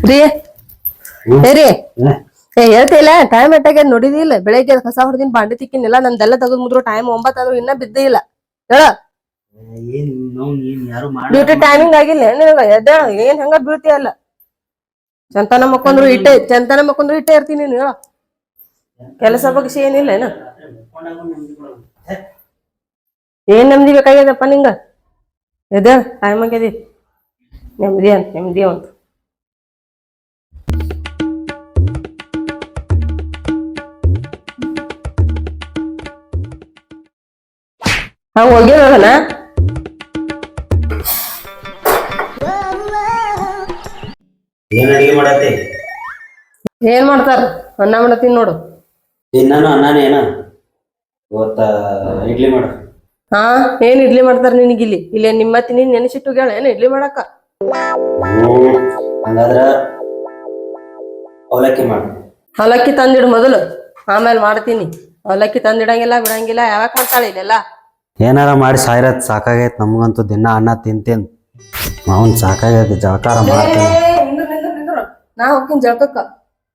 ರೀ ರೀ ಹೇಳ್ತಿಲ್ಲ ಟೈಮ್ ಎಟ್ಟಾಗ ನೋಡಿದಿಲ್ಲ ಬೆಳಗ್ಗೆ ಕಸ ಹೊಡೆದಿನ ಬಾಂಡೆ ತಿಕ್ಕಿನಿಲ್ಲ ನಂದೆಲ್ಲ ತೆಗೆದ್ ಮುದ್ರು ಟೈಮ್ 9 ಆದ್ರೂ ಇನ್ನ ಬಿದ್ದೇ ಇಲ್ಲ ಹೇಳ ಡ್ಯೂಟಿ ಟೈಮಿಂಗ್ ಆಗಿಲ್ಲ ನಿನಗ ಎದ್ದ ಏನ್ ಹಂಗ ಬೀಳ್ತಿಯಲ್ಲ ಚಂತನ ಮಕ್ಕೊಂಡ್ರು ಇಟ್ಟೆ ಇರ್ತೀನಿ ನೀನು ಹೇಳ ಕೆಲಸ ಬಗ್ಸಿ ಏನಿಲ್ಲ ಏನ ಏನ್ ನೆಮ್ಮದಿ ಬೇಕಾಗ್ಯದಪ್ಪ ನಿಂಗ ಎದ ಟೈಮ್ ಆಗ್ಯದಿ ನೆಮ್ಮದಿ ಅಂತ ಹಂಗ ಹೋಗ್ಯವನ ಏನ್ ಅಡಿಗೆ ಮಾಡತ್ತೆ ಏನ್ ಮಾಡ್ತಾರ ಅನ್ನ ಮಾಡತ್ತೀನಿ ನೋಡು ನಾನು ಅನ್ನಾನೇ ಏನ ಇವತ್ತ ಇಡ್ಲಿ ಮಾಡ ಹಾ ಏನ್ ಇಡ್ಲಿ ಮಾಡ್ತಾರ ನಿನಗ ಇಲ್ಲಿ ನಿಮ್ಮತ್ತಿ ನೀನ್ ನೆನೆಸಿಟ್ಟು ಹೇಳ ಏನ್ ಇಡ್ಲಿ ಮಾಡಾಕ ಹಂಗಾದ್ರ ಅವಲಕ್ಕಿ ಮಾಡ ಅವಲಕ್ಕಿ ತಂದಿಡು ಮೊದಲು ಆಮೇಲೆ ಮಾಡ್ತೀನಿ ಅವಲಕ್ಕಿ ತಂದಿಡಂಗಿಲ್ಲ ಬಿಡಂಗಿಲ್ಲ ಯಾವಾಗ ಮಾಡ್ತಾಳೆ ಇಲ್ಲೆಲ್ಲ ಏನಾರ ಮಾಡಿ ಸಾಯಿರತ್ ಸಾಕಾಗೈತ್ ನಮ್ಗಂತೂ ದಿನ ಅನ್ನ ತಿಂತೇನ್ ಮಾವನ್ ಸಾಕಾಗೈತಿ ಜಳಕಾರ ಮಾಡ್ತೇನೆ ನಾ ಹೋಗ್ತೀನಿ ಜಳಕಕ್ಕ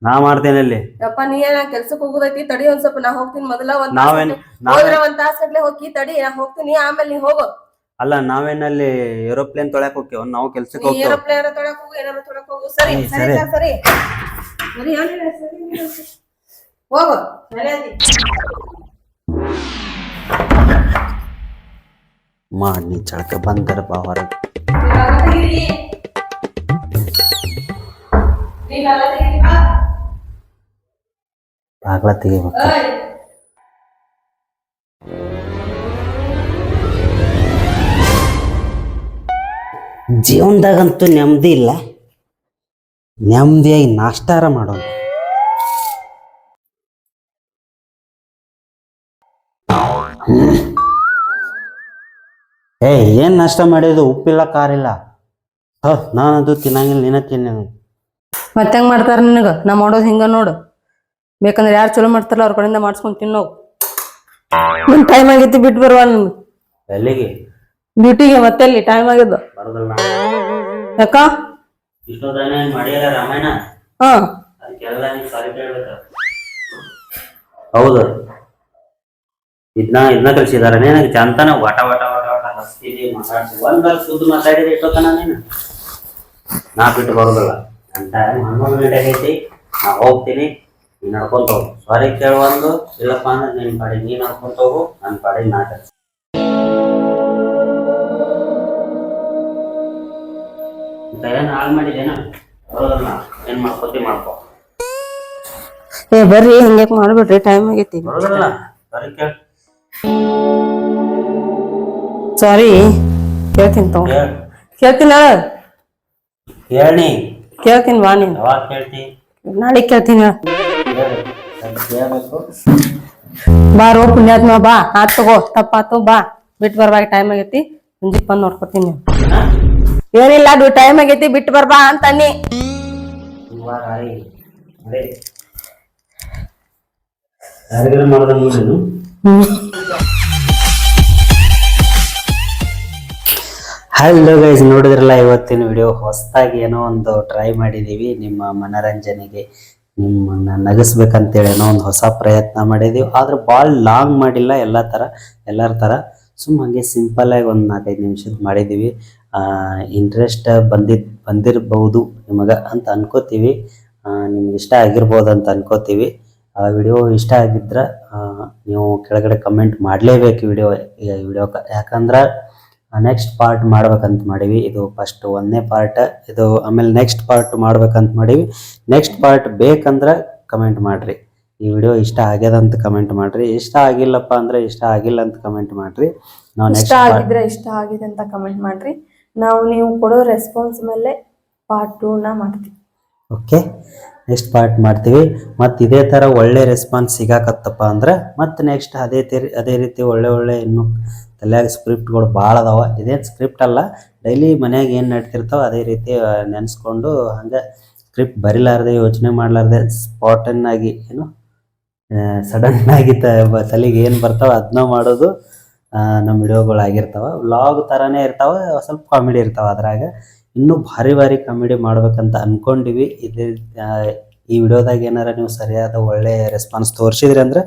ನಾ ಮಾಡ್ತೇನೆ ಅಲ್ಲಿ ಯಪ್ಪ ನೀ ಏನ ಕೆಲ್ಸಕ್ ಹೋಗುದೈತಿ ತಡಿ ಒಂದ್ ಸ್ವಲ್ಪ ನಾ ಹೋಗ್ತೀನಿ ಮೊದಲ ಒಂದ್ ತಾಸ ಗಟ್ಲೆ ಹೋಗಿ ತಡಿ ನಾ ಹೋಗ್ತೀನಿ ಆಮೇಲೆ ನೀ ಹೋಗು ಅಲ್ಲ ನಾವೇನಲ್ಲಿ ಏರೋಪ್ಲೇನ್ ತೊಳ್ಯಾಕ್ ಹೋಗ್ತೇವ ನಾವು ಕೆಲ್ಸಕ್ಕೆ ಹೋಗ್ತೇವ ಏರೋಪ್ಲೇನ್ ತೊಳಕ್ ಹೋಗು ಏನಾರ ತೊಳಕ್ ಹೋಗು ಸರಿ ಸರಿ ಸರಿ ಹೋಗು ಮಾಡಿ ಜಳಕ ಬಂದರ ಬಾ ಹೊರಗೆ ಬಾಗ್ಲ ತೆಗಿಬೇಕು ಜೀವನದಾಗಂತೂ ನೆಮ್ಮದಿ ಇಲ್ಲ ನೆಮ್ಮದಿಯಾಗಿ ನಾಷ್ಟಾರ ಮಾಡೋಣ ಏನ್ ನಾಷ್ಟ ಮಾಡಿದ್ದು ಉಪ್ಪಿಲ್ಲ ಕಾರಿಲ್ಲ ನಾನದು ತಿನ್ನಂಗಿಲ್ಲ ನೀನ ತಿನ್ನ ಮತ್ತೆ ಹೆಂಗ್ ಮಾಡ್ತಾರ ನಿನಗ ನಾ ಮಾಡೋದು ಹಿಂಗ ನೋಡು ಬೇಕಂದ್ರೆ ಯಾರು ಚಲೋ ಮಾಡ್ತಾರಲ್ಲ ಅವ್ರ ಕಡೆಯಿಂದ ಮಾಡ್ಸ್ಕೊಂಡ್ ತಿನ್ನೋವು ನನ್ ಟೈಮ್ ಆಗೈತಿ ಬಿಟ್ಟು ಬರುವ ಎಲ್ಲಿಗೆ ಡ್ಯೂಟಿಗೆ ಮತ್ತೆಲ್ಲಿ ಟೈಮ್ ಆಗಿದ್ದು ಬರೋದಲ್ಲ ಯಾಕ ಇಷ್ಟೊತ್ತಾನೆ ಮಾಡಿಯಲ್ಲ ರಾಮಾಯಣ ಹಾ ಅದಕ್ಕೆಲ್ಲ ನೀವು ಸಾರಿ ಕೇಳ್ಬೇಕ ಹೌದು ಇದನ್ನ ಕಲ್ಸಿದಾರ ನನಗೆ ಚಂತನ ವಾಟ ವಾಟ ವಾಟ ವಾಟ ಹಸ್ತಿದಿ ಮಾತಾಡ್ಸಿ ಒಂದರ ಸುದ್ದು ಮಾತಾಡಿದ್ರೆ ಇಷ್ಟೊತ್ತನ ನೀನು ನಾ ಬಿಟ್ಟು ಬರೋದಿಲ್ಲ ಅಂತ 11 ಗಂಟೆ ಆಗೈತಿ ನಾ ಹೋಗ್ತೀನಿ ನೀನು ನಡ್ಕೊಂತ ಹೋಗು ಸಾರಿ ಕೇಳುವಂದು ಇಲ್ಲಪ್ಪ ಅಂದ್ರೆ ನಿನ್ನ ಪಾಡಿ ನೀ ನಡ್ಕೊಂತ ಹೋಗು ನನ್ನ ಪಾಡಿ ನಾ ಕಲ್ಸಿ ಏನ್ ಹಾಳು ಮಾಡಿದೇನ ಬರೋದಲ್ಲ ಏನ್ ಮಾಡ್ಕೋತಿ ಮಾಡ್ಕೋ ಬರ್ರಿ ಹಿಂಗ್ಯಾಕ್ ಮಾಡ್ಬಿಡ್ರಿ ಟೈಮ್ ಆಗೈತಿ ಬರೋದಲ್ಲ ಸಾರಿ ಕೇಳ ಸಾರಿ ಕೇಳ್ತೀನಿ ತಗೋ ಕೇಳ್ತೀನಿ ಹೇಳಿ ಕೇಳ್ತೀನಿ ಬಾ ನೀನು ಯಾವಾಗ ಕೇಳ್ತಿ ನಾಳೆ ಕೇಳ್ತೀನಿ ಕೇಳಬೇಕು ಬಾ ರೋ ಪುಣ್ಯಾತ್ಮ ಬಾ ಆತ್ ತಗೋ ತಪ್ಪಾತು ಬಾ ಬಿಟ್ಟು ಬರ್ಬಾಗ ಟೈಮ್ ಆಗೈತಿ ಮುಂಜಿಕ್ ಬಂದು ನೋಡ್ಕೊತೀನಿ ಏನಿಲ್ಲ ಅದು ಟೈಮ್ ಆಗೈತಿ ಬಿಟ್ಟು ಬರ್ಬಾ ಅಂತ ಅನ್ನಿ ಯಾರಿಗಾರ ಮಾಡ್ದ ನೀನು ಹಲೋ ಗೈಸ್ ನೋಡಿದ್ರಲ್ಲ ಇವತ್ತಿನ ವಿಡಿಯೋ ಹೊಸದಾಗಿ ಏನೋ ಒಂದು ಟ್ರೈ ಮಾಡಿದ್ದೀವಿ ನಿಮ್ಮ ಮನರಂಜನೆಗೆ ನಿಮ್ಮನ್ನ ನಗಿಸ್ಬೇಕಂತೇಳಿ ಏನೋ ಒಂದು ಹೊಸ ಪ್ರಯತ್ನ ಮಾಡಿದ್ದೀವಿ ಆದ್ರೆ ಭಾಳ ಲಾಂಗ್ ಮಾಡಿಲ್ಲ ಎಲ್ಲರ ಥರ ಹಾಗೆ ಸಿಂಪಲ್ಲಾಗಿ ಒಂದು 4-5 ನಿಮಿಷದ ಮಾಡಿದ್ದೀವಿ ಇಂಟ್ರೆಸ್ಟ್ ಬಂದಿರ್ಬೋದು ನಿಮಗೆ ಅಂತ ಅನ್ಕೋತೀವಿ ನಿಮ್ಗೆ ಇಷ್ಟ ಆಗಿರ್ಬೋದು ಅಂತ ಅನ್ಕೋತೀವಿ ಆ ವಿಡಿಯೋ ಇಷ್ಟ ಆಗಿದ್ರೆ ನೀವು ಕೆಳಗಡೆ ಕಮೆಂಟ್ ಮಾಡಲೇಬೇಕು ವಿಡಿಯೋಕ್ಕೆ ಯಾಕಂದ್ರೆ ನೆಕ್ಸ್ಟ್ ಪಾರ್ಟ್ ಮಾಡ್ಬೇಕಂತ ಮಾಡೀವಿ ಇದು ಫಸ್ಟ್ 1ನೇ ಪಾರ್ಟ್ ಇದು ಆಮೇಲೆ ನೆಕ್ಸ್ಟ್ ಪಾರ್ಟ್ ಮಾಡ್ಬೇಕಂತ ಮಾಡೀವಿ ನೆಕ್ಸ್ಟ್ ಪಾರ್ಟ್ ಬೇಕಂದ್ರೆ ಕಮೆಂಟ್ ಮಾಡಿರಿ ಈ ವಿಡಿಯೋ ಇಷ್ಟ ಆಗ್ಯದ ಅಂತ ಕಮೆಂಟ್ ಮಾಡಿರಿ ಇಷ್ಟ ಆಗಿಲ್ಲಪ್ಪ ಅಂದ್ರೆ ಇಷ್ಟ ಆಗಿಲ್ಲ ಅಂತ ಕಮೆಂಟ್ ಮಾಡಿರಿ ನಾವು ಇಷ್ಟ ಆಗಿದ್ರೆ ಇಷ್ಟ ಆಗಿದೆ ಅಂತ ಕಮೆಂಟ್ ಮಾಡ್ರಿ ನಾವು ನೀವು ಕೊಡೋ ರೆಸ್ಪಾನ್ಸ್ ಮೇಲೆ ಪಾರ್ಟ್ 2ನ ಮಾಡ್ತೀವಿ ಓಕೆ ನೆಕ್ಸ್ಟ್ ಪಾರ್ಟ್ ಮಾಡ್ತೀವಿ ಮತ್ತು ಇದೇ ಥರ ಒಳ್ಳೆ ರೆಸ್ಪಾನ್ಸ್ ಸಿಗಾಕತ್ತಪ್ಪ ಅಂದ್ರೆ ಮತ್ತು ನೆಕ್ಸ್ಟ್ ಅದೇ ರೀತಿ ಒಳ್ಳೆ ಇನ್ನೂ ತಲೆಯಾಗ ಸ್ಕ್ರಿಪ್ಟ್ಗಳು ಭಾಳ ಅದಾವ ಇದೇನು ಸ್ಕ್ರಿಪ್ಟ್ ಅಲ್ಲ ಡೈಲಿ ಮನ್ಯಾಗ ಏನು ನಡ್ತಿರ್ತಾವ ಅದೇ ರೀತಿ ನೆನೆಸ್ಕೊಂಡು ಹಂಗೆ ಸ್ಕ್ರಿಪ್ಟ್ ಬರಿಲಾರ್ದೆ ಯೋಚನೆ ಮಾಡಲಾರ್ದೆ ಸ್ಪಾಟನ್ನಾಗಿ ಏನು ಸಡನ್ನಾಗಿ ತಲೆಗೆ ಏನು ಬರ್ತಾವ ಅದನ್ನ ಮಾಡೋದು ನಮ್ಮ ವಿಡಿಯೋಗಳಾಗಿರ್ತಾವೆ. ವ್ಲಾಗ್ ಥರನೇ ಇರ್ತಾವೆ, ಸ್ವಲ್ಪ ಕಾಮಿಡಿ ಇರ್ತಾವೆ. ಅದ್ರಾಗ ಇನ್ನೂ ಭಾರಿ ಕಾಮಿಡಿ ಮಾಡ್ಬೇಕಂತ ಅಂದ್ಕೊಂಡಿವಿ. ಈ ವಿಡಿಯೋದಾಗ ಏನಾರ ನೀವು ಸರಿಯಾದ ಒಳ್ಳೆ ರೆಸ್ಪಾನ್ಸ್ ತೋರಿಸಿದ್ರಿ ಅಂದ್ರೆ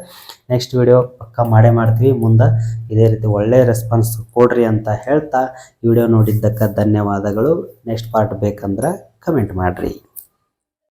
ನೆಕ್ಸ್ಟ್ ವಿಡಿಯೋ ಪಕ್ಕ ಮಾಡ್ತೀವಿ. ಮುಂದೆ ಇದೇ ರೀತಿ ಒಳ್ಳೆ ರೆಸ್ಪಾನ್ಸ್ ಕೊಡ್ರಿ ಅಂತ ಹೇಳ್ತಾ ವಿಡಿಯೋ ನೋಡಿದ್ದಕ್ಕೆ ಧನ್ಯವಾದಗಳು. ನೆಕ್ಸ್ಟ್ ಪಾರ್ಟ್ ಬೇಕಂದ್ರೆ ಕಮೆಂಟ್ ಮಾಡಿರಿ.